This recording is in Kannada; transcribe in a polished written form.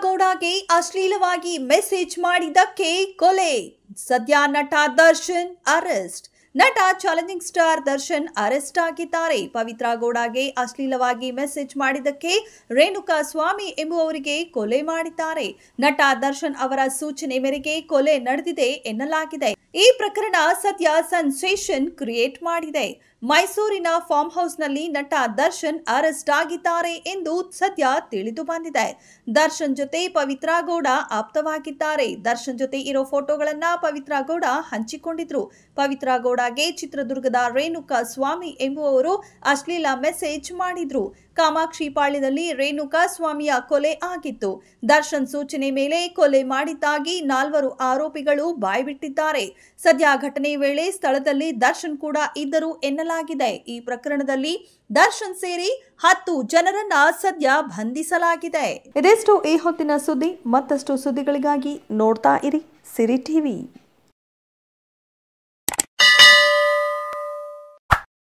ಗೌಡಗೆ ಅಶ್ಲೀಲವಾಗಿ ಮೆಸೇಜ್ ಮಾಡಿದ್ದಕ್ಕೆ ಕೊಲೆ. ಸದ್ಯ ನಟ ದರ್ಶನ್ ಅರೆಸ್ಟ್. ನಟ ಚಾಲೆಂಜಿಂಗ್ ಸ್ಟಾರ್ ದರ್ಶನ್ ಅರೆಸ್ಟ್ ಆಗಿದ್ದಾರೆ. ಪವಿತ್ರ ಗೌಡಗೆ ಅಶ್ಲೀಲವಾಗಿ ಮೆಸೇಜ್ ಮಾಡಿದ್ದಕ್ಕೆ ರೇಣುಕಾ ಸ್ವಾಮಿ ಎಂಬುವವರಿಗೆ ಕೊಲೆ ಮಾಡಿದ್ದಾರೆ. ನಟ ದರ್ಶನ್ ಅವರ ಸೂಚನೆ ಮೇರೆಗೆ ಕೊಲೆ ನಡೆದಿದೆ ಎನ್ನಲಾಗಿದೆ. ಈ ಪ್ರಕರಣ ಸದ್ಯ ಸೆನ್ಸೇಷನ್ ಕ್ರಿಯೇಟ್ ಮಾಡಿದೆ. ಮೈಸೂರಿನ ಫಾರ್ಮ್ ಹೌಸ್ನಲ್ಲಿ ನಟ ದರ್ಶನ್ ಅರೆಸ್ಟ್ ಆಗಿದ್ದಾರೆ ಎಂದು ಸದ್ಯ ತಿಳಿದು ಬಂದಿದೆ. ದರ್ಶನ್ ಜೊತೆ ಪವಿತ್ರ ಗೌಡ ಆಪ್ತವಾಗಿದ್ದಾರೆ. ದರ್ಶನ್ ಜೊತೆ ಇರೋ ಫೋಟೋಗಳನ್ನ ಪವಿತ್ರ ಗೌಡ ಹಂಚಿಕೊಂಡಿದ್ರು. ಪವಿತ್ರ ಗೌಡಗೆ ಚಿತ್ರದುರ್ಗದ ರೇಣುಕಾ ಸ್ವಾಮಿ ಎಂಬುವವರು ಅಶ್ಲೀಲ ಮೆಸೇಜ್ ಮಾಡಿದ್ರು. ಕಾಮಾಕ್ಷಿ ಪಾಳ್ಯದಲ್ಲಿ ರೇಣುಕಾ ಸ್ವಾಮಿಯ ಕೊಲೆ ಆಗಿತ್ತು. ದರ್ಶನ್ ಸೂಚನೆ ಮೇಲೆ ಕೊಲೆ ಮಾಡಿದ್ದಾಗಿ 4 ಆರೋಪಿಗಳು ಬಾಯ್ಬಿಟ್ಟಿದ್ದಾರೆ. ಸದ್ಯ ಘಟನೆ ವೇಳೆ ಸ್ಥಳದಲ್ಲಿ ದರ್ಶನ್ ಕೂಡ ಇದ್ದರು ಎನ್ನಲಾಗಿದೆ. ಈ ಪ್ರಕರಣದಲ್ಲಿ ದರ್ಶನ್ ಸೇರಿ 10 ಜನರನ್ನ ಸದ್ಯ ಬಂಧಿಸಲಾಗಿದೆ. ಇದೆಷ್ಟು ಈ ಹೊತ್ತಿನ ಸುದ್ದಿ. ಮತ್ತಷ್ಟು ಸುದ್ದಿಗಳಿಗಾಗಿ ನೋಡ್ತಾ ಇರಿ ಸಿರಿ ಟಿವಿ.